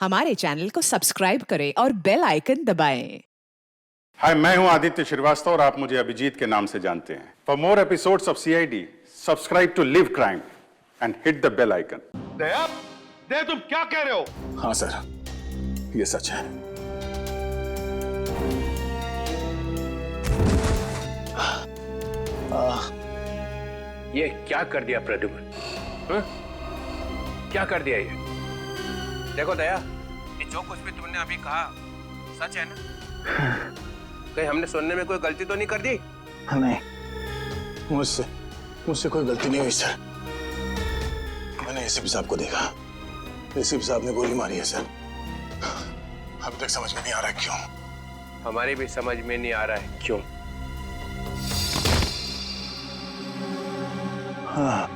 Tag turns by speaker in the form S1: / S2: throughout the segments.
S1: हमारे चैनल को सब्सक्राइब करें और बेल आइकन दबाएं।
S2: हाय, मैं हूं आदित्य श्रीवास्तव और आप मुझे अभिजीत के नाम से जानते हैं। For more episodes of CID, subscribe to LIV crime and hit the bell icon.
S3: Daya, Daya तुम क्या कह रहे हो?
S4: हाँ सर, ये सच है।
S5: ये क्या कर दिया प्रद्युम्न? क्या कर दिया ये? देखो दया, ये जो कुछ भी तुमने अभी कहा सच है ना? कहीं हमने सुनने में कोई गलती तो नहीं कर दी?
S4: नहीं, मुझसे कोई गलती नहीं हुई सर। मैंने एसीपी साहब को देखा। एसीपी साहब ने गोली मारी है सर। अभी तक समझ में नहीं आ रहा क्यों।
S5: हमारी भी समझ में नहीं आ रहा है क्यों।
S4: हाँ,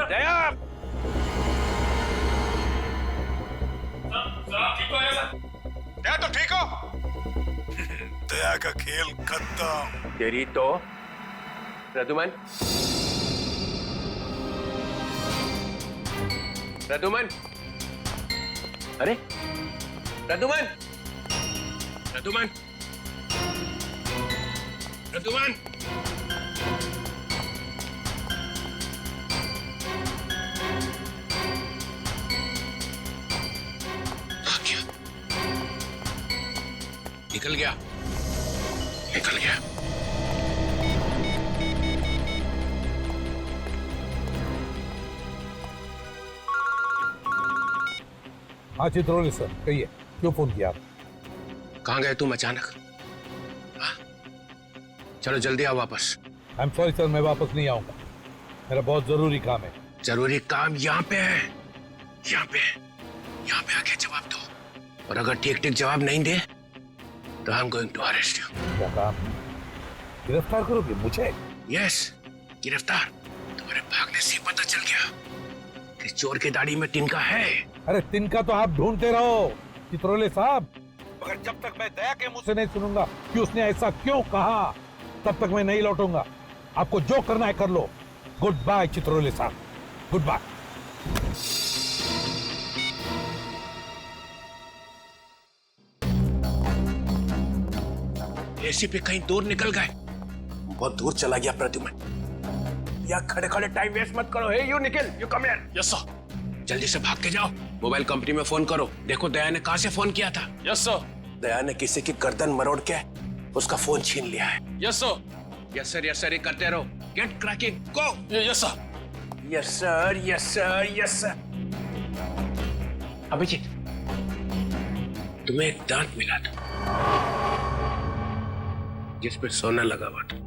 S5: दया!
S3: दया तो ठीक हो?
S4: दया का खेल खत्म।
S5: तेरी तो प्रद्युम्न, प्रद्युम्न, अरे प्रद्युम्न, प्रद्युम्न, प्रद्युम्न, निकल गया, निकल गया।
S6: हाँ चित्रोली सर, कहिए क्यों फोन किया?
S5: कहाँ गए तुम अचानक? हाँ? चलो जल्दी आओ वापस।
S6: आई एम सॉरी सर, मैं वापस नहीं आऊंगा। मेरा बहुत जरूरी काम है।
S5: जरूरी काम यहाँ पे है, यहाँ पे, यहाँ पे आके जवाब दो। और अगर ठीक ठीक जवाब नहीं दे तो I am going to arrest you.
S6: क्या काम? गिरफ्तार करोगे मुझे?
S5: यस, गिरफ्तार। तुम्हारे भागने से पता चल गया कि चोर की दाढ़ी में तिनका है।
S6: अरे तिनका तो आप ढूंढते रहो चित्रोले साहब, मगर जब तक मैं दया के मुंह से नहीं सुनूंगा कि उसने ऐसा क्यों कहा, तब तक मैं नहीं लौटूंगा। आपको जो करना है कर लो। गुड बाय चित्रोले साहब, गुड बाय।
S5: एसीपी कहीं दूर निकल गए। बहुत दूर चला गया प्रद्युम्न। या खड़े खड़े टाइम वेस्ट मत करो। Hey you Nikhil, you come here. Yes sir. जल्दी से भाग के जाओ, मोबाइल कंपनी में फोन करो। देखो दया ने कहां से फोन किया था। Yes sir. दया ने किसी की गर्दन मरोड़ के उसका फोन छीन लिया है। Yes sir. Yes sir, yes sir ही करते रहो। Get cracking, go. Yes sir, yes sir, yes sir, yes sir. Abhijit, तुम्हें एक दांत मिला था जिस पे सोना लगा हुआ था।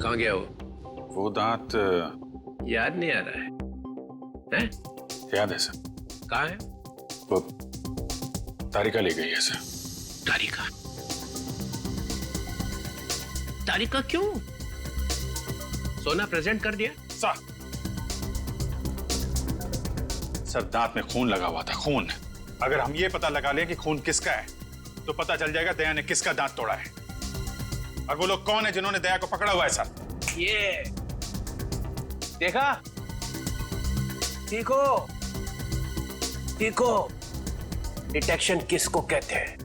S5: कहाँ गया
S2: वो दांत
S5: याद नहीं आ रहा है? हैं?
S2: याद है सर।
S5: कहाँ है?
S2: वो तारिका ले गई है सर।
S5: तारिका? तारिका क्यों? सोना प्रेजेंट कर दिया?
S2: सर दांत में खून लगा हुआ था, खून। अगर हम ये पता लगा लें कि खून किसका है तो पता चल जाएगा दया ने किसका दांत तोड़ा है। और वो लोग कौन है जिन्होंने दया को पकड़ा हुआ है सर?
S5: ये देखा? देखो, देखो, डिटेक्शन किसको कहते हैं?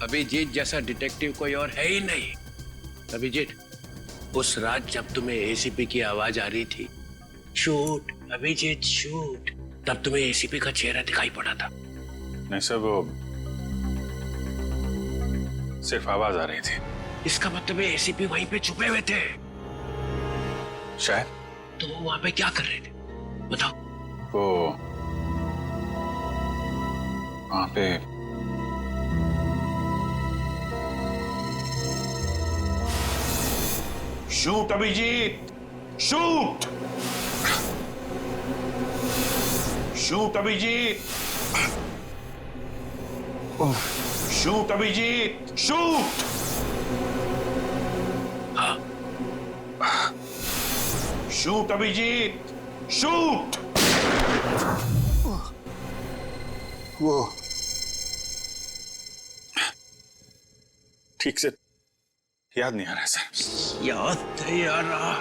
S5: अभिजीत जैसा डिटेक्टिव कोई और है ही नहीं। अभिजीत, उस रात जब तुम्हें एसीपी की आवाज आ रही थी, शूट अभिजीत शूट, तब तुम्हें एसीपी का चेहरा दिखाई पड़ा था।
S2: नहीं सर, वो सिर्फ आवाज आ रही थी।
S5: इसका मतलब है एसीपी वहीं पे छुपे हुए थे।
S2: शायद।
S5: तो वो वहां पे क्या कर रहे थे बताओ?
S2: वो वहां पे
S3: shoot Abhijeet, shoot. Shoot Abhijeet, shoot Abhijeet, shoot. Shoot Abhijeet, shoot.
S4: वो
S2: ठीक से याद नहीं आ रहा है सर।
S5: याद नहीं आ रहा,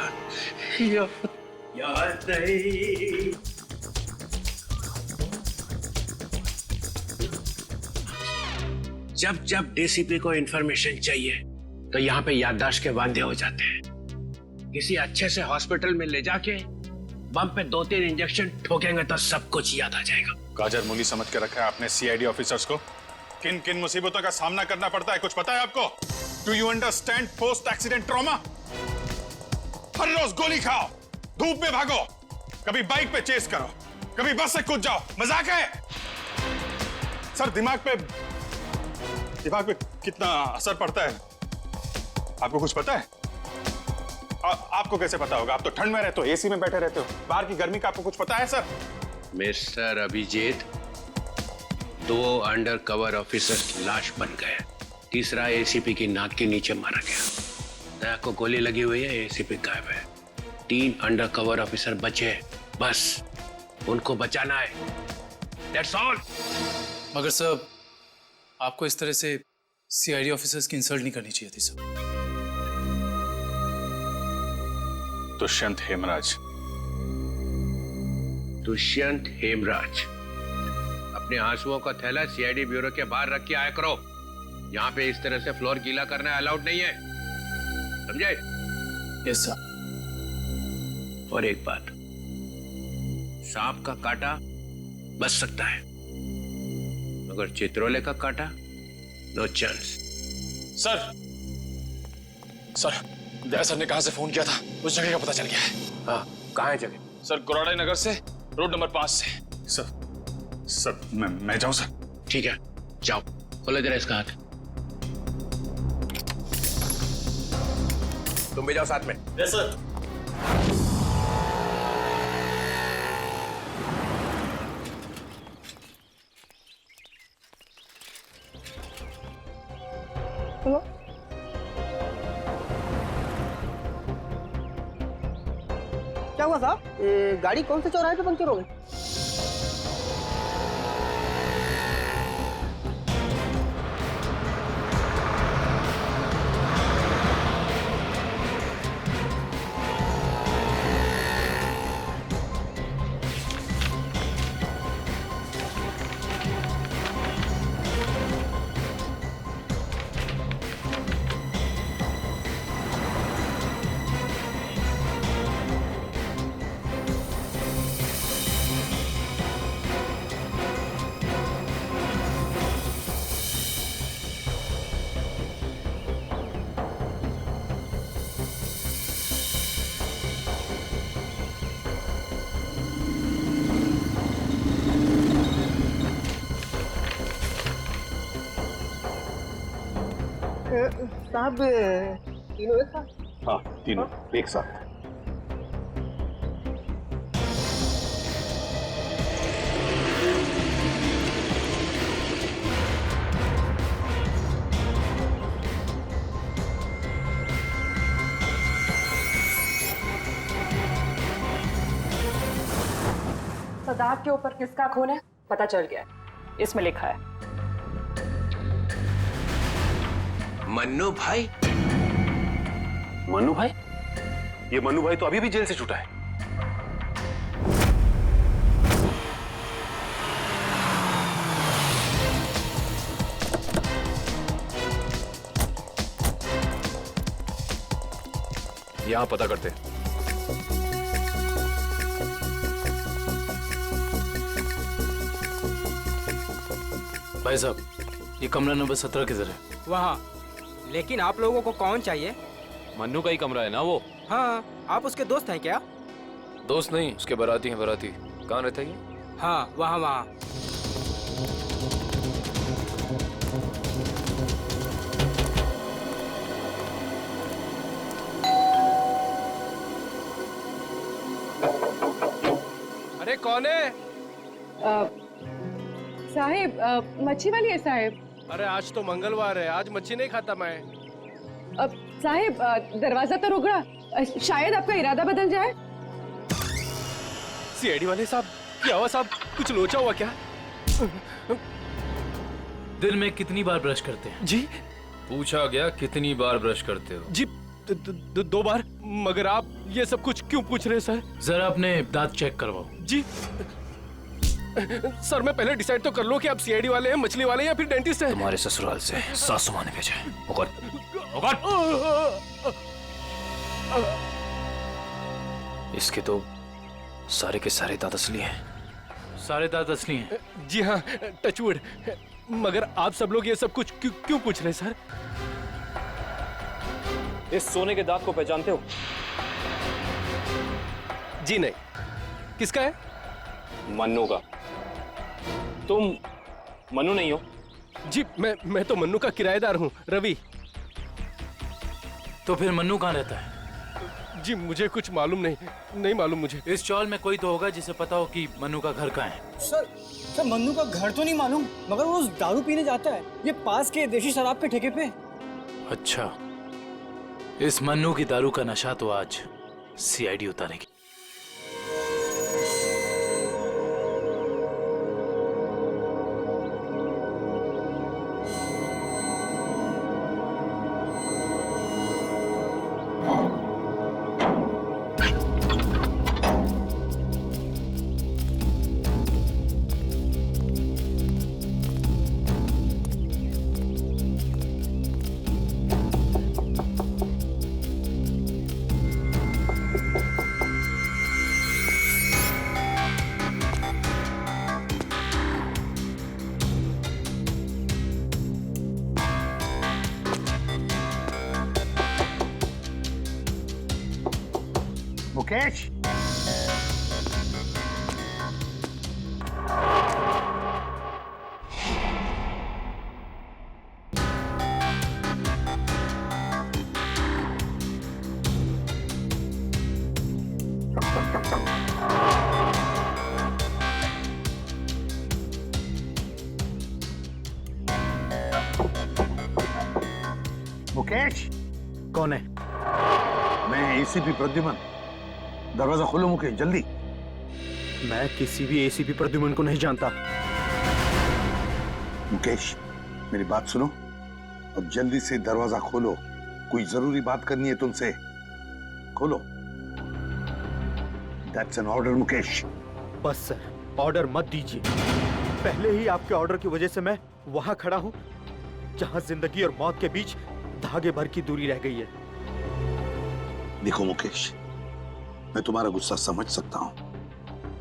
S5: याद नहीं। जब जब डीसीपी को इंफॉर्मेशन चाहिए तो यहाँ पे याददाश्त के वांदे हो जाते हैं। किसी अच्छे से हॉस्पिटल में ले जाके बम पे 2-3 इंजेक्शन ठोकेंगे तो सब कुछ याद आ जाएगा।
S2: गाजर मूली समझ के रखा है आपने सीआईडी ऑफिसर्स को। किन किन मुसीबतों का सामना करना पड़ता है कुछ पता है आपको? Do you understand post accident trauma? हर रोज गोली खाओ, धूप में भागो, कभी बाइक पे चेस करो, कभी बस से कूद जाओ, मजाक है? सर दिमाग पे कितना असर पड़ता है आपको कुछ पता है? आपको कैसे पता होगा? आप तो ठंड में रहते हो, एसी में बैठे रहते हो, बाहर की गर्मी का आपको कुछ पता है sir?
S5: Mister Abhijeet, 2 undercover officers लाश बन गए, तीसरा एसीपी की नाक के नीचे मारा गया। दया को गोली लगी हुई है, एसीपी गायब है। 3 अंडर कवर ऑफिसर बचे, बस उनको बचाना है। That's all।
S7: मगर सर आपको इस तरह से सीआईडी ऑफिसर्स की इंसल्ट नहीं करनी चाहिए थी सर।
S2: दुष्यंत हेमराज।
S5: दुष्यंत हेमराज, अपने आंसुओं का थैला सीआईडी ब्यूरो के बाहर रख के आया करो। यहाँ पे इस तरह से फ्लोर गीला करना अलाउड नहीं है, समझे?
S7: Yes sir.
S5: और एक बात, सांप का काटा बच सकता है मगर चित्रोले का काटा नो चांस।
S8: सर दया सर ने कहां से फोन किया था, उस जगह का पता चल गया है।
S5: हाँ, कहाँ है जगह?
S8: सर गुराड़ी नगर से रोड नंबर 5 से।
S2: सर मैं जाऊं सर?
S5: ठीक है, जाओ, खोलो जरा इसका हाथ। तुम भी जाओ साथ में।
S8: Yes sir.
S9: क्या हुआ साहब? गाड़ी कौन से चौराहे पे पंक्चर हो गई? साहब तीनों एक साथ?
S2: हाँ, तीनों एक साथ।
S10: सदाब के ऊपर किसका खून है पता चल गया है, इसमें लिखा है
S5: मन्नू भाई।
S3: मन्नू भाई? ये मन्नू भाई तो अभी भी जेल से छूटा है।
S8: यहां पता करते।
S7: भाई साहब, ये कमरा नंबर 17 किधर है?
S9: वहाँ। लेकिन आप लोगों को कौन चाहिए?
S8: मन्नू का ही कमरा है ना वो?
S9: हाँ, आप उसके दोस्त हैं क्या?
S8: दोस्त नहीं, उसके बाराती हैं। बाराती कहाँ रहता है ये?
S9: हाँ, वहाँ वहाँ।
S8: अरे कौन है?
S10: साहेब मच्छी वाली है साहेब।
S5: अरे आज तो मंगलवार है, आज मच्छी नहीं खाता मैं।
S10: साहेब दरवाजा तो रुका, शायद आपका इरादा बदल जाए।
S5: सीआईडी वाले साहब, क्या हुआ साहब, कुछ लोचा हुआ क्या?
S7: दिन में कितनी बार ब्रश करते हैं?
S5: जी
S8: पूछा गया कितनी बार ब्रश करते हो?
S5: जी 2 बार। मगर आप ये सब कुछ क्यों पूछ रहे हैं सर?
S7: जरा अपने दांत चेक करवाओ।
S5: जी सर, मैं पहले डिसाइड तो कर लो कि आप सीआईडी वाले हैं, मछली वाले हैं या फिर डेंटिस्ट हैं।
S8: तुम्हारे ससुराल से सासू माँ ने भेजा है। इसके तो सारे के सारे दांत असली हैं।
S7: सारे दांत असली हैं?
S5: जी हाँ, टचवुड। मगर आप सब लोग ये सब कुछ क्यों पूछ रहे हैं सर?
S11: इस सोने के दांत को पहचानते हो?
S5: जी नहीं। किसका है?
S11: मन्नू का। तुम मन्नू नहीं हो?
S5: जी मैं तो मन्नू का किराएदार हूँ, रवि।
S7: तो फिर मन्नू कहाँ रहता है?
S5: जी मुझे कुछ मालूम नहीं मालूम मुझे।
S7: इस चौल में कोई तो होगा जिसे पता हो कि मन्नू का घर कहाँ है।
S9: सर मन्नू का घर तो नहीं मालूम, मगर वो रोज दारू पीने जाता है, ये पास के देशी शराब के ठेके पे।
S7: अच्छा, इस मन्नू की दारू का नशा तो आज सीआईडी उतारेगी।
S4: मुकेश, मुकेश।
S9: कौन है?
S4: मैं एसीपी प्रद्युमन। दरवाजा खोलो मुकेश, जल्दी।
S9: मैं किसी भी एसीपी प्रद्युमन को नहीं जानता।
S4: मुकेश, मेरी बात सुनो और जल्दी से दरवाजा खोलो। कोई जरूरी बात करनी है तुमसे। खोलो। That's an order Mukesh.
S9: बस सर, ऑर्डर मत दीजिए। पहले ही आपके ऑर्डर की वजह से मैं वहां खड़ा हूं जहां जिंदगी और मौत के बीच धागे भर की दूरी रह गई है।
S4: देखो मुकेश, मैं तुम्हारा गुस्सा समझ सकता हूं।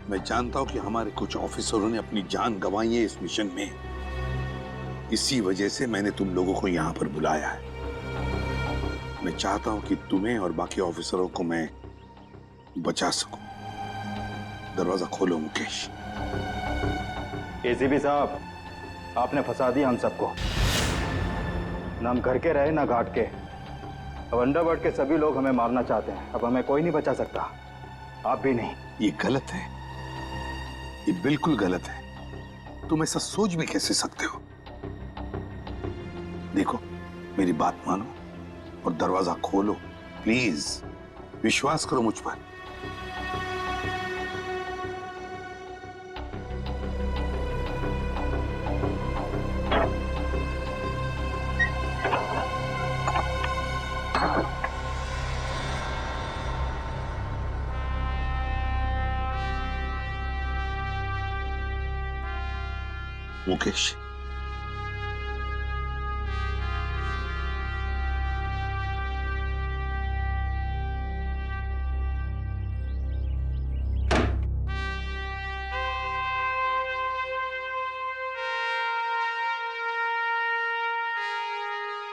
S4: मैं जानता हूं कि हमारे कुछ ऑफिसरों ने अपनी जान गंवाई है इस मिशन में। इसी वजह से मैंने तुम लोगों को यहां पर बुलाया है। मैं चाहता हूं कि तुम्हें और बाकी ऑफिसरों को मैं बचा सकूं। दरवाजा खोलो मुकेश।
S12: एसीपी साहब, आपने फंसा दिया हम सबको। ना हम घर के रहे ना घाट के। अब अंडरवर्ल्ड के सभी लोग हमें मारना चाहते हैं। अब हमें कोई नहीं बचा सकता, आप भी नहीं।
S4: ये गलत है, ये बिल्कुल गलत है। तुम ऐसा सोच भी कैसे सकते हो? देखो, मेरी बात मानो और दरवाजा खोलो प्लीज। विश्वास करो मुझ पर। मुकेश,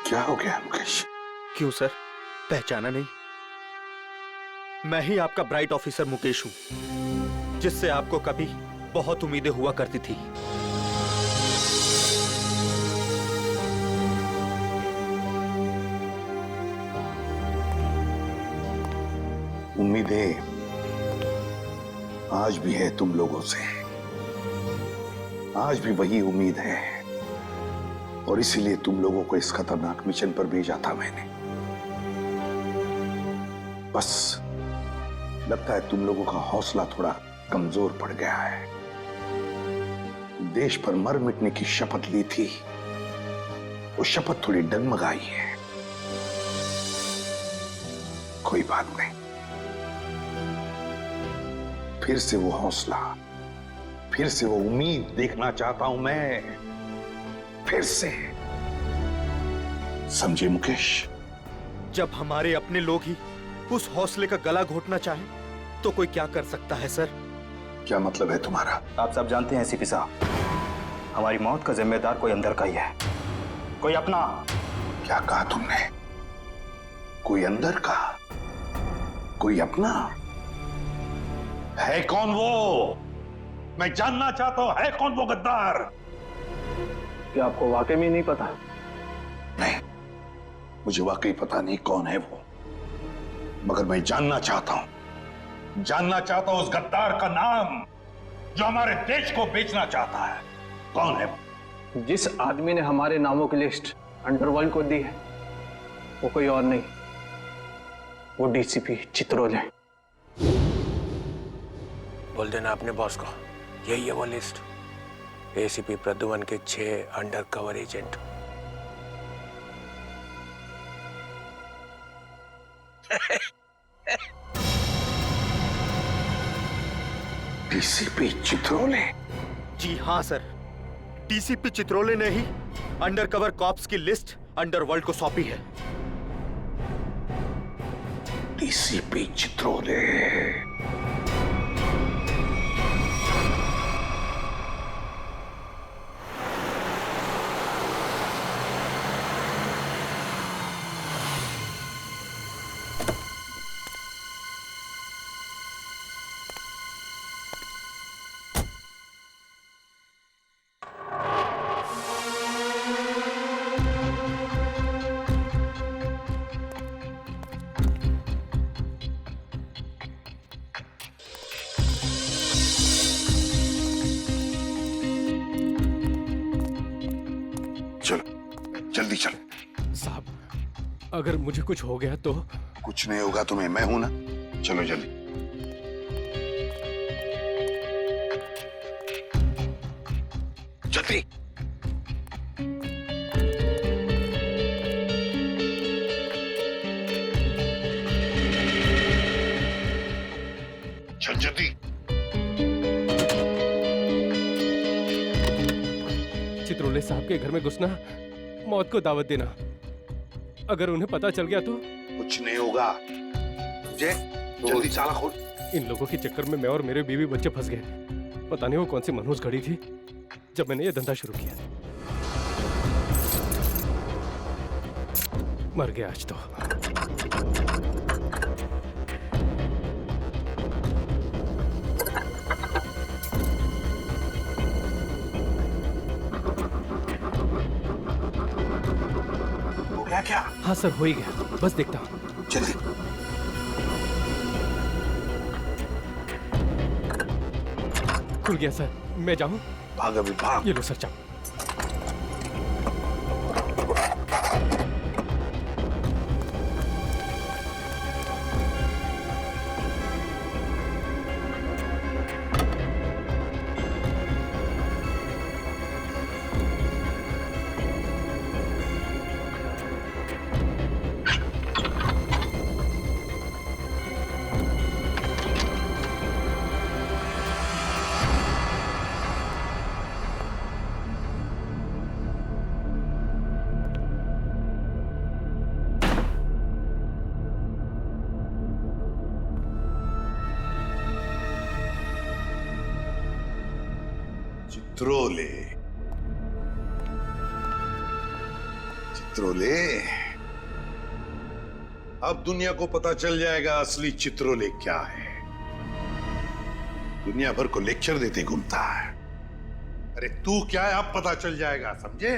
S4: क्या हो गया मुकेश?
S9: क्यों सर, पहचाना नहीं? मैं ही आपका ब्राइट ऑफिसर मुकेश हूं, जिससे आपको कभी बहुत उम्मीदें हुआ करती थी।
S4: उम्मीदें आज भी है तुम लोगों से, आज भी वही उम्मीद है और इसीलिए तुम लोगों को इस खतरनाक मिशन पर भेजा था मैंने। बस लगता है तुम लोगों का हौसला थोड़ा कमजोर पड़ गया है। देश पर मर मिटने की शपथ ली थी, वो शपथ थोड़ी डगमगाई है। कोई बात नहीं, फिर से वो हौसला, फिर से वो उम्मीद देखना चाहता हूं मैं, फिर से। समझे मुकेश?
S9: जब हमारे अपने लोग ही उस हौसले का गला घोटना चाहे तो कोई क्या कर सकता है सर?
S4: क्या मतलब है तुम्हारा?
S12: आप सब जानते हैं एसीपी साहब, हमारी मौत का जिम्मेदार कोई अंदर का ही है, कोई अपना।
S4: क्या कहा तुमने? कोई अंदर का, कोई अपना? है कौन वो? मैं जानना चाहता हूं, है कौन वो गद्दार?
S12: क्या आपको वाकई में नहीं पता?
S4: नहीं, मुझे वाकई पता नहीं कौन है वो, मगर मैं जानना चाहता हूं उस गद्दार का नाम जो हमारे देश को बेचना चाहता है। कौन है वो?
S5: जिस आदमी ने हमारे नामों की लिस्ट अंडरवर्ल्ड को दी है वो कोई और नहीं, वो डीसीपी चित्रोल है। बोल देना अपने बॉस को, यही है वो लिस्ट। एसीपी प्रद्युमन के 6 अंडरकवर एजेंट।
S4: डीसीपी चित्रोले?
S9: जी हाँ सर, डीसीपी चित्रोले ने ही अंडरकवर कॉप्स की लिस्ट अंडरवर्ल्ड को सौंपी है।
S4: डीसीपी चित्रोले? जल्दी चल।
S5: साहब, अगर मुझे कुछ हो गया तो?
S4: कुछ नहीं होगा तुम्हें, मैं हूं ना। चलो जल्दी। जल्दी। चल जल्दी।
S5: चित्रोले साहब के घर में घुसना, मौत को दावत देना। अगर उन्हें पता चल गया तो?
S4: कुछ नहीं होगा। जल्दी ताला खोल।
S5: इन लोगों के चक्कर में मैं और मेरे बीवी बच्चे फंस गए। पता नहीं वो कौन सी मनहूस घड़ी थी जब मैंने ये धंधा शुरू किया। मर गया आज तो।
S4: क्या?
S5: हाँ सर, हो ही गया, बस देखता हूँ।
S4: जल्दी।
S5: खुल गया सर, मैं जाऊँ?
S4: भाग अभी, भाग।
S5: ये लो सर, जाओ।
S4: चित्रोले, चित्रोले, अब दुनिया को पता चल जाएगा असली चित्रोले क्या है। दुनिया भर को लेक्चर देते घूमता है। अरे तू क्या है, अब पता चल जाएगा, समझे?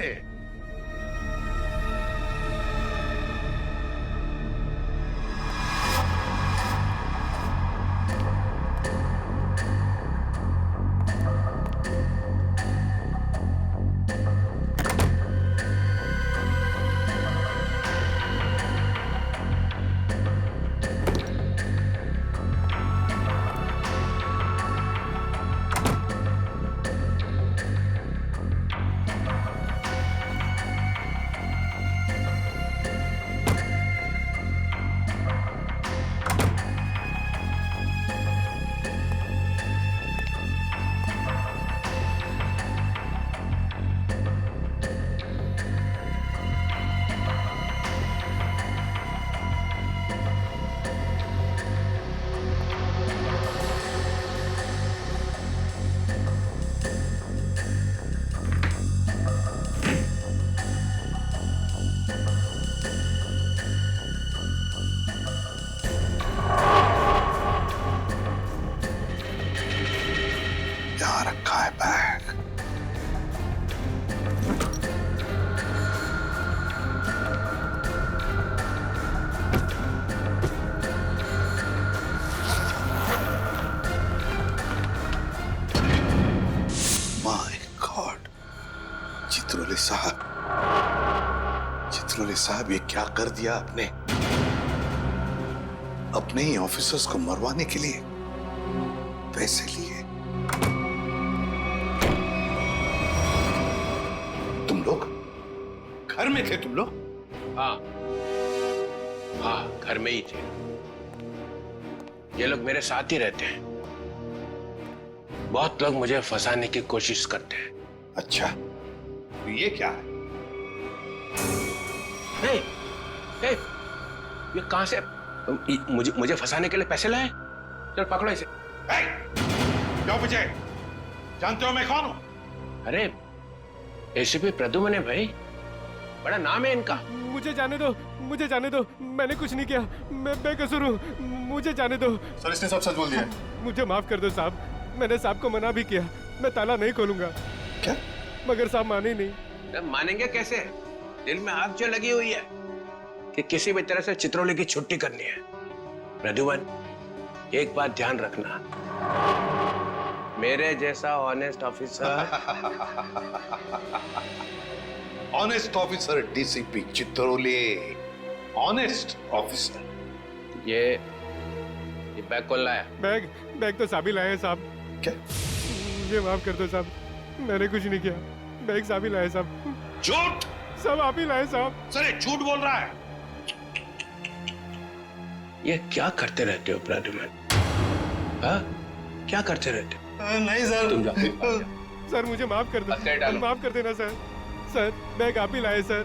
S4: यहाँ रखा है बैग। माय गॉड, चित्रोले साहब, चित्रोले साहब, ये क्या कर दिया आपने? अपने ही ऑफिसर्स को मरवाने के लिए पैसे लिए। तुम लोग घर में थे? तुम लोग?
S5: हाँ हाँ, घर में ही थे। ये लोग मेरे साथ ही रहते हैं। बहुत लोग मुझे फंसाने की कोशिश करते हैं।
S4: अच्छा, तो ये क्या है?
S5: हे, हे, ये कहां से? मुझे फंसाने के लिए पैसे लाए? चल पकड़ो इसे।
S2: क्यों पूछे? जानते हो मैं कौन हूं?
S5: अरे एसीपी प्रद्युम्न है भाई, बड़ा नाम है इनका।
S9: मुझे जाने दो, मुझे जाने दो, मैंने कुछ नहीं किया, मैं बेकसूर हूँ, मुझे जाने दो।
S2: सर इसने सब सच बोल दिया।
S9: मुझे माफ कर दो साहब, मैंने साहब को मना भी किया, मैं ताला नहीं खोलूंगा।
S4: क्या?
S9: मगर साहब माने नहीं।
S5: मानेंगे कैसे? दिल में आग जो लगी हुई है कि किसी भी तरह से चित्रोले की छुट्टी करनी है। प्रद्युम्न, एक बात ध्यान रखना, मेरे जैसा honest officer
S4: honest officer DCP Chitrole, honest officer.
S5: ये बैग कौन लाया?
S9: बैग तो साहब ही लाए हैं साहब।
S4: क्या?
S9: मुझे माफ कर दो साहब, मैंने कुछ नहीं किया, बैग साहब ही लाए साहब।
S4: झूठ!
S9: सब आप ही लाए साहब।
S4: सर ये झूठ बोल रहा है।
S5: ये क्या करते रहते हो प्रद्युम्न? हाँ, क्या करते रहते हो?
S4: नहीं सर।
S5: तुम जाओ।
S9: सर मुझे माफ कर दो, माफ कर देना सर। सर बैग आप ही लाए सर।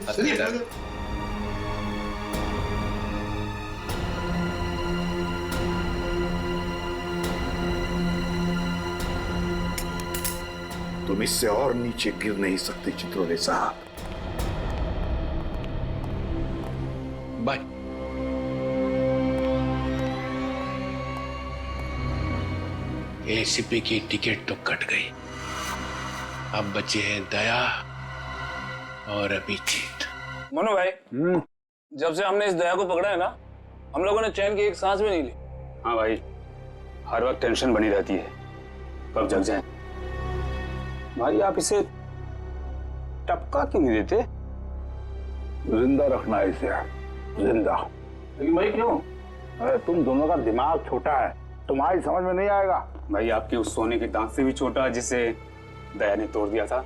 S4: तुम इससे और नीचे गिर नहीं सकते चित्रोले साहब।
S5: बाय। एसीपी की टिकट तो कट गई, अब बचे हैं दया और अभिजीत।
S11: मनु भाई, जब से हमने इस दया को पकड़ा है ना, हम लोगों ने चैन की एक सांस भी नहीं ली।
S12: हाँ भाई, हर वक्त टेंशन बनी रहती है, कब जग जाए। भाई आप इसे टपका क्यों नहीं देते? जिंदा रखना है इसे, जिंदा। लेकिन भाई क्यों? अरे तुम दोनों का दिमाग छोटा है, तुम्हारी समझ में नहीं आएगा। भाई आपके उस सोने के दांत से भी छोटा जिसे दया ने तोड़ दिया था।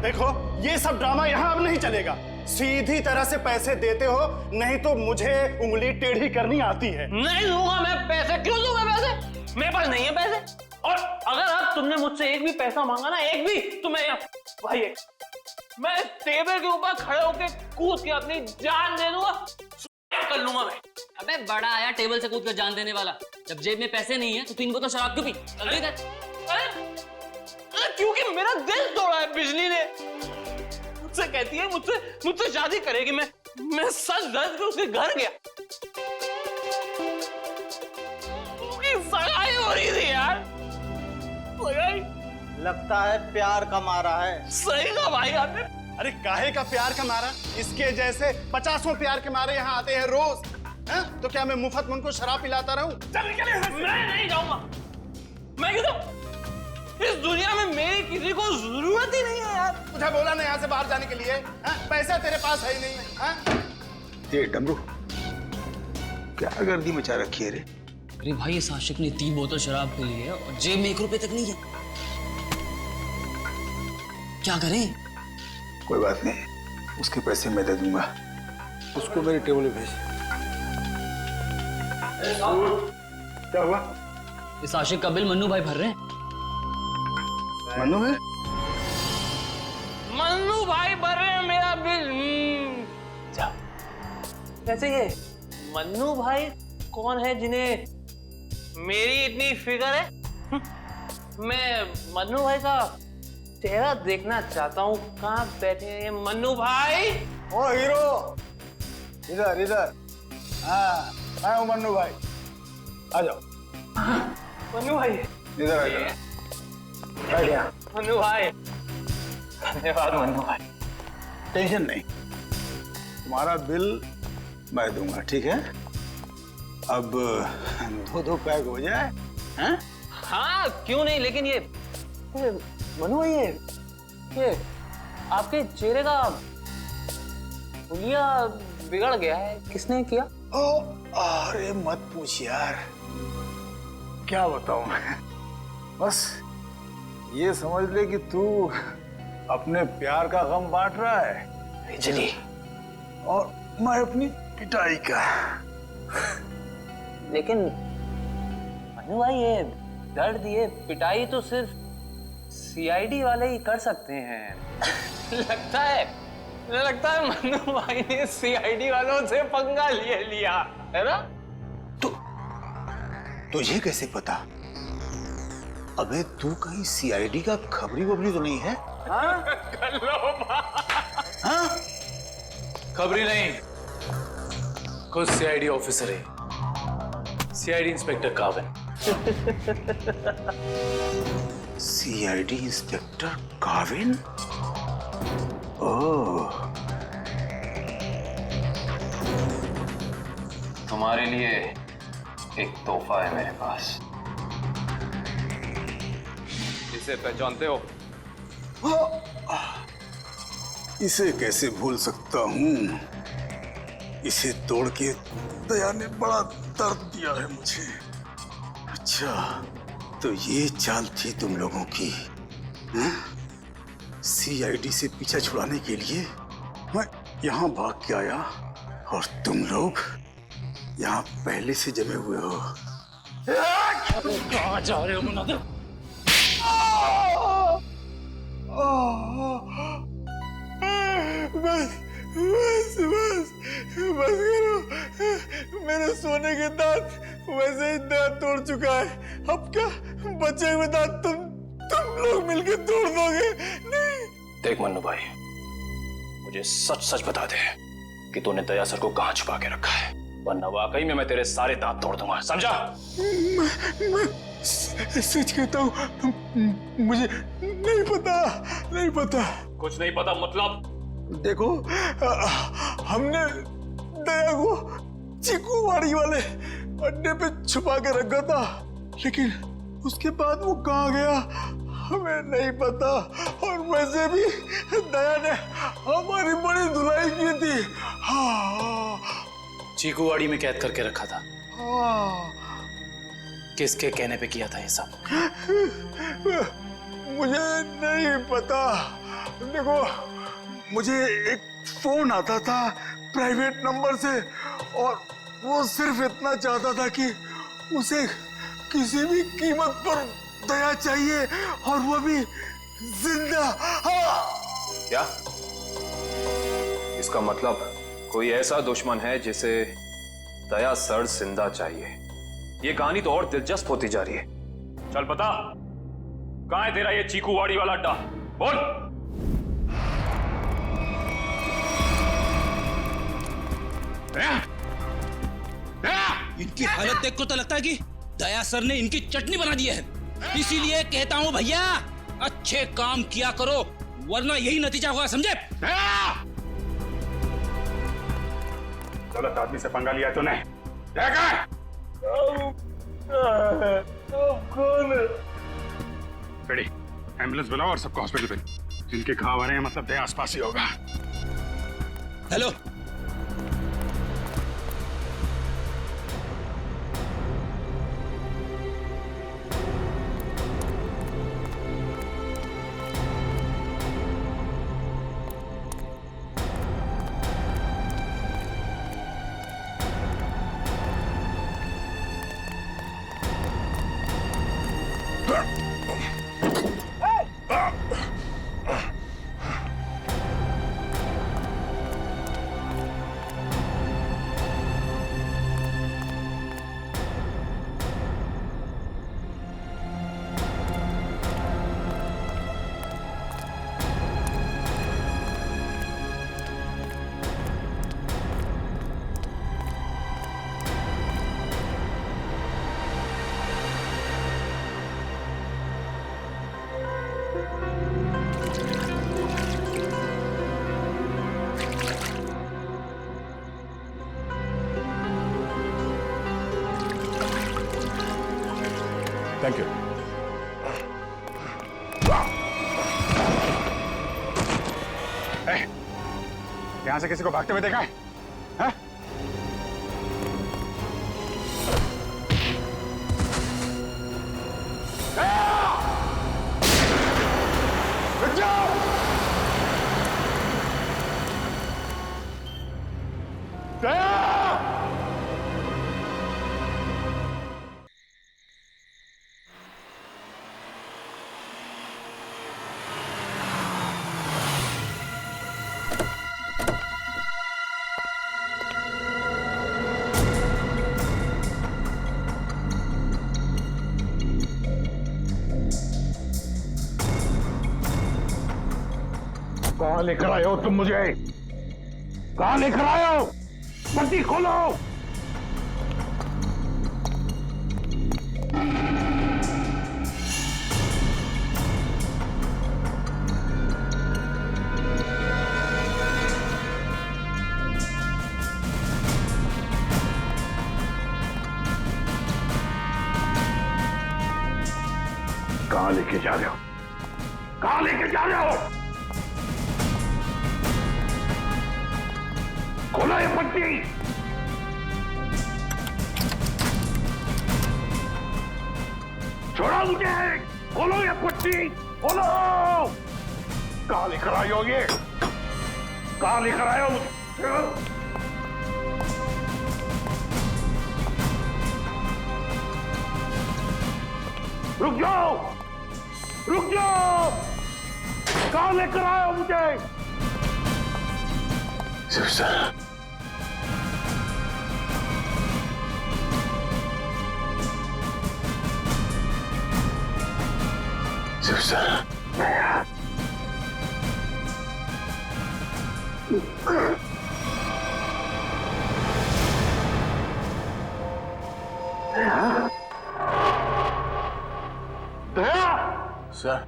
S12: देखो ये सब ड्रामा यहाँ अब नहीं चलेगा। सीधी तरह से पैसे देते हो, नहीं तो मुझे उंगली टेढ़ी करनी आती है।
S11: नहीं दूंगा मैं पैसे। क्यों दूंगा पैसे? मेरे पास नहीं है पैसे। और अगर अब तुमने मुझसे एक भी पैसा मांगा ना, एक भी, तो भाई मैं टेबल के ऊपर खड़े होकर कूद के अपनी जान दे दूंगा, कर लूंगा मैं।
S13: अबे बड़ा आया टेबल से कूद कर जान देने वाला। जब जेब में पैसे नहीं है तो 3 बोतल शराब क्यों पी? जल्दी कर।
S11: क्योंकि मेरा दिल तोड़ा है बिजली ने। मुझसे कहती है मुझसे शादी करेगी। मैं सच धज के उसके घर गया, सगाई हो रही थी यार। सगाई
S9: लगता है प्यार का मारा है।
S11: सही कहा भाई आपने।
S12: अरे काहे का प्यार का मारा? इसके जैसे 50 प्यार के मारे यहाँ आते हैं रोज। तो क्या मैं मुफ्त में उनको शराब पिलाता रहूं?
S11: मैं नहीं जाऊंगा। मैं क्यों जाऊं? इस दुनिया में मेरी किसी को जरूरत ही नहीं है यार।
S12: तुझे बोला ना यहाँ से बाहर जाने के लिए? पैसा तेरे पास है ही नहीं।
S4: ये डमरू क्या गर्दी मचा रखी है रे?
S13: अरे भाई इस आशिक ने 3 बोतल शराब पी ली है और जेब में 1 रुपए तक नहीं है। क्या करें?
S4: कोई बात नहीं, उसके पैसे मैं दे दूंगा। उसको मेरे टेबल पे भेज। क्या हुआ?
S13: इस आशिक का बिल मन्नू भाई भर रहे हैं।
S4: मन्नू है?
S11: मन्नू भाई भर रहे हैं मेरा बिल। वैसे ये मन्नू भाई कौन है जिन्हें मेरी इतनी फिक्र है? मैं मन्नू भाई का चेहरा देखना चाहता हूँ। कहाँ बैठे हैं ये मन्नू भाई?
S12: ओ हीरो, इधर इधर। हाँ मैं हूँ मन्नू भाई, आ जाओ।
S11: मन्नू भाई
S12: इधर आ जाओ।
S11: मन्नू भाई धन्यवाद मन्नू भाई।
S4: टेंशन नहीं, तुम्हारा बिल मैं दूंगा, ठीक है? अब 2 पैक हो जाए। हैं?
S11: हाँ क्यों नहीं, लेकिन ये मनु भाई ये आपके चेहरे का हुलिया बिगड़ गया है। किसने किया?
S4: अरे मत पूछ यार, क्या बताऊं मैं। बस ये समझ ले कि तू अपने प्यार का गम बांट रहा है
S11: बिजली,
S4: और मैं अपनी पिटाई का।
S11: लेकिन मनु भाई ये दर्द, ये पिटाई तो सिर्फ सीआईडी वाले ही कर सकते हैं। लगता है मनु भाई ने सीआईडी वालों से पंगा लिया है ना?
S4: तुझे कैसे पता? अबे तू कहीं सीआईडी का खबरी वबरी तो नहीं है?
S11: हाँ?
S4: हाँ?
S7: खबरी नहीं, खुद सीआईडी ऑफिसर है, CID inspector Kavin.
S4: CID inspector Kavin? Oh,
S11: तुम्हारे लिए एक तोहफा है मेरे पास। इसे पहचानते हो?
S4: इसे कैसे भूल सकता हूँ? इसे तोड़ के दया ने बड़ा दर्द दिया है मुझे। अच्छा, तो ये चाल थी तुम लोगों की? सीआईडी से पीछा छुड़ाने के लिए मैं यहाँ भाग के आया और तुम लोग यहाँ पहले से जमे हुए हो।
S11: कहाँ जा रहे हो मुनादिर?
S12: बस करो, मेरे सोने के दांत वैसे ही दांत तोड़ चुका है। अब क्या बचे हुए दांत तुम लोग मिलकर तोड़ दोगे? नहीं।
S8: देख मन्नू भाई, मुझे सच सच बता दे कि तूने दया सर को कहाँ छुपा के रखा है, वरना वाकई में मैं तेरे सारे दांत तोड़ दूंगा, समझा?
S12: मैं सच कहता हूँ, मुझे नहीं पता।
S8: कुछ नहीं पता मतलब?
S12: देखो, हमने दया को चीकूवाड़ी वाले अड्डे पे छुपा के रखा था, लेकिन उसके बाद वो कहाँ गया हमें नहीं पता। और वैसे भी दया ने हमारी बड़ी धुलाई की थी। हाँ,
S7: चीकूवाड़ी में कैद करके रखा था।
S12: हाँ।
S7: किसके कहने पे किया था ये सब?
S12: मुझे नहीं पता,
S14: देखो, मुझे एक फोन आता था प्राइवेट नंबर से और वो सिर्फ इतना चाहता था कि उसे किसी भी कीमत पर दया चाहिए और वो भी जिंदा।
S5: क्या इसका मतलब कोई ऐसा दुश्मन है जिसे दया सर जिंदा चाहिए? ये कहानी तो और दिलचस्प होती जा रही है। चल पता कहां है तेरा ये चीकूवाड़ी वाला अड्डा? बोल।
S15: इनकी हालत देख को तो लगता है कि दया सर ने इनकी चटनी बना दी है। इसीलिए कहता हूं भैया, अच्छे काम किया करो वरना यही नतीजा होगा, समझे?
S2: गलत आदमी से पंगा लिया तूने।
S14: कौन है?
S2: बेटी, एम्बुलेंस बुलाओ और सबको हॉस्पिटल भेजो। जिनके घाव आ रहे हैं मतलब दया आसपास ही होगा।
S15: Hello,
S2: thank you. यहां से किसी को भागते हुए देखा है? हाँ?
S6: कहां लेकर आए हो तुम मुझे? कहां लेकर आए हो? पट्टी खोलो। कहां लेके जा रहे हो? कहां लेके जा रहे हो? खोलो ये पट्टी। छोड़ो मुझे। खोलो ये पट्टी। खोलो। कहां लेकर आए हो ये? कहां लेकर आए हो मुझे? रुक जाओ। रुक जाओ। कहां लेकर आए हो मुझे?
S5: Shiv sir, Shiv sir,
S6: sir,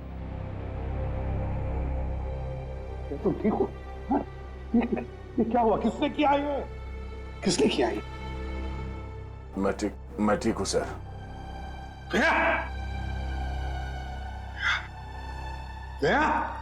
S6: तुम ठीक हो? हाँ? ये क्या हुआ? किसने किया ये? किसने किया ये?
S14: मैं ठीक हूं सर।
S6: दया? दया?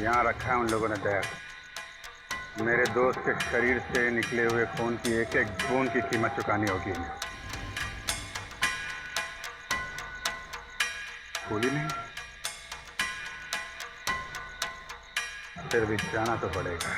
S16: यहाँ रखा है उन लोगों ने दया को। मेरे दोस्त के शरीर से निकले हुए खून की एक एक बूंद की कीमत चुकानी होगी इन्हें। भूली नहीं, फिर भी जाना तो पड़ेगा।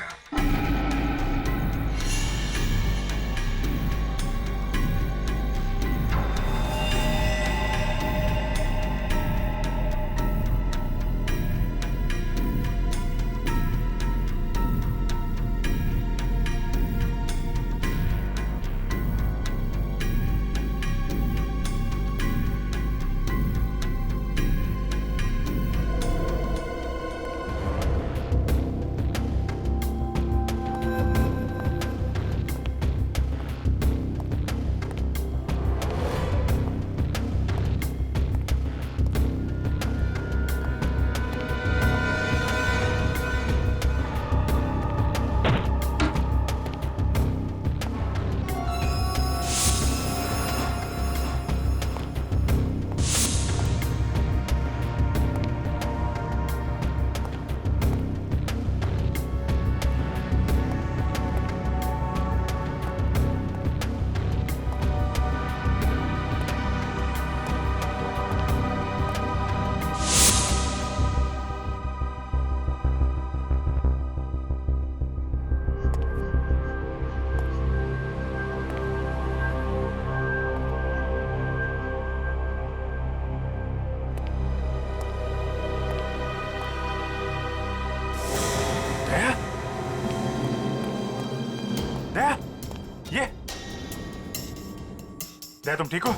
S2: दया, तुम ठीक हो?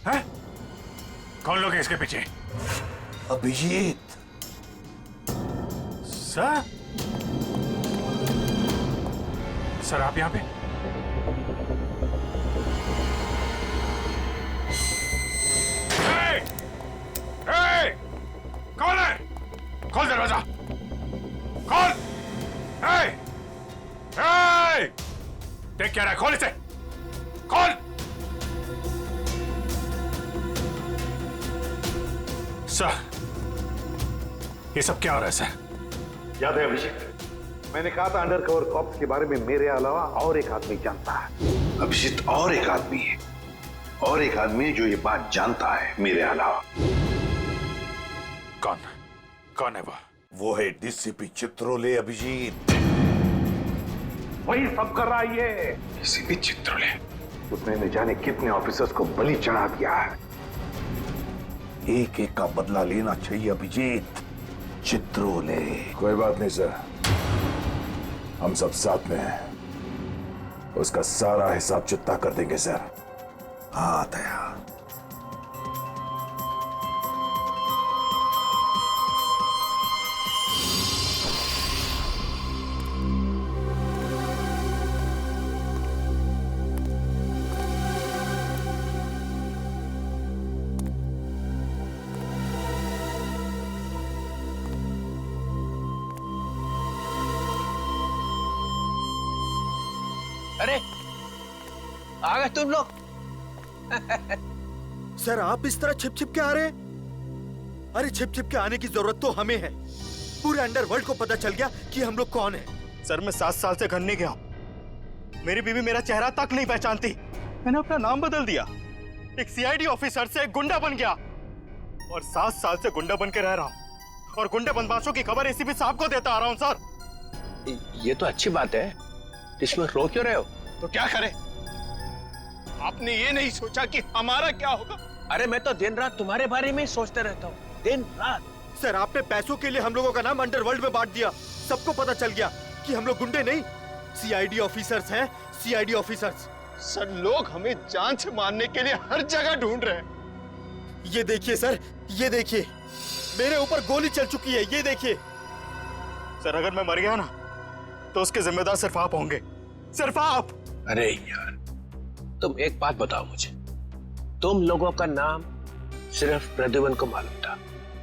S2: हैं? कौन लोग हैं इसके पीछे?
S4: अभिजीत।
S2: सर? सर आप यहाँ पे? कौन है? खोल दरवाजा। खोल। देख क्या रहा है? खोल इसे। खोल। सर, ये सब क्या हो रहा है सर?
S4: याद है अभिजीत, मैंने कहा था अंडरकवर कॉप्स के बारे में मेरे अलावा और एक आदमी जानता है। अभिजीत और एक आदमी है, और एक आदमी जो ये बात जानता है मेरे अलावा।
S2: कौन? कौन है
S4: वो है डीसीपी चित्रोले। अभिजीत वही सब कर रहा है। ये
S2: डीसीपी चित्रोले,
S4: उसने न जाने कितने ऑफिसर्स को बलि चढ़ा दिया है। एक एक का बदला लेना चाहिए अभिजीत। चित्रोले।
S17: कोई बात नहीं सर, हम सब साथ में हैं। उसका सारा हिसाब चुकता कर देंगे सर।
S4: हाँ दया।
S5: अरे आ गए तुम लोग।
S9: सर आप इस तरह छिप छिप के आ रहे हैं? अरे छिप छिप के आने की जरूरत तो हमें है। पूरे अंडरवर्ल्ड को पता चल गया कि हम लोग कौन है।
S12: सर मैं 7 साल से घर नहीं गया हूं। मेरी बीवी मेरा चेहरा तक नहीं पहचानती। मैंने अपना नाम बदल दिया, एक सीआईडी ऑफिसर से एक गुंडा बन गया, और 7 साल से गुंडा बन के रह रहा हूं, और गुंडे बदमाशों की खबर एसीपी साहब को देता आ रहा हूं। सर
S5: ये तो अच्छी बात है, इसमें रो क्यों रहे हो?
S14: तो क्या करें? आपने ये नहीं सोचा कि हमारा क्या होगा?
S5: अरे मैं तो दिन रात तुम्हारे बारे में ही सोचते रहता हूँ, दिन रात।
S9: सर आपने पैसों के लिए हम लोगों का नाम अंडरवर्ल्ड में बांट दिया। सबको पता चल गया कि हम लोग गुंडे नहीं, सीआईडी ऑफिसर्स हैं। CID officers.
S14: सर लोग हमें जान से मारने के लिए हर जगह ढूंढ रहे हैं।
S9: ये देखिए सर, ये देखिए, मेरे ऊपर गोली चल चुकी है। ये देखिए
S12: सर, अगर मैं मर गया ना तो उसके जिम्मेदार सिर्फ आप होंगे, सिर्फ आप।
S5: अरे यार, तुम एक बात बताओ मुझे, तुम लोगों का नाम सिर्फ प्रद्युमन को मालूम था,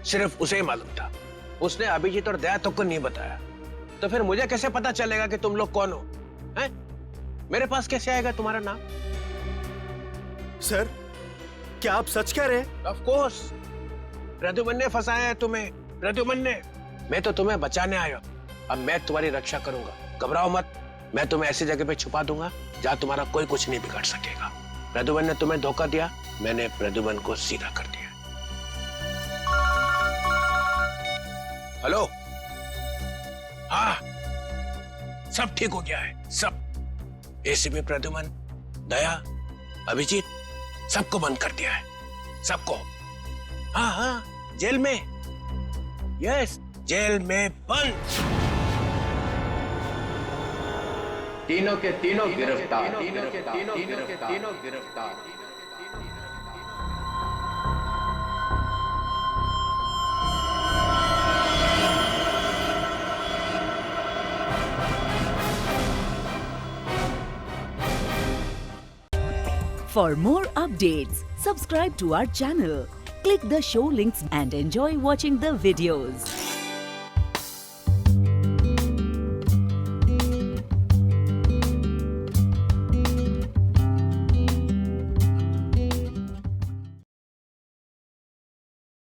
S5: सिर्फ उसे ही मालूम था। उसने अभिजीत और दया तक को नहीं बताया, तो फिर मुझे कैसे पता चलेगा कि तुम लोग कौन हो? हैं? मेरे पास कैसे आएगा तुम्हारा नाम?
S9: सर क्या आप सच कह रहे हैं?
S5: ऑफ कोर्स, प्रद्युमन ने फंसाया है तुम्हें, प्रद्युमन ने। मैं तो तुम्हें बचाने आया हूँ। अब मैं तुम्हारी रक्षा करूंगा, घबराओ मत। मैं तुम्हें ऐसी जगह पे छुपा दूंगा जहाँ तुम्हारा कोई कुछ नहीं बिगाड़ सकेगा। प्रद्युमन ने तुम्हें धोखा दिया, मैंने प्रद्युमन को सीधा कर दिया। हेलो, हाँ, सब ठीक हो गया है, सब। एसीपी प्रद्युमन, दया, अभिजीत, सबको बंद कर दिया है, सबको। हाँ हाँ, जेल में, यस, जेल में बंद।
S11: तीनों के तीनों गिरफ्तार।
S18: For more updates, subscribe to our channel, click the show links and enjoy watching the videos.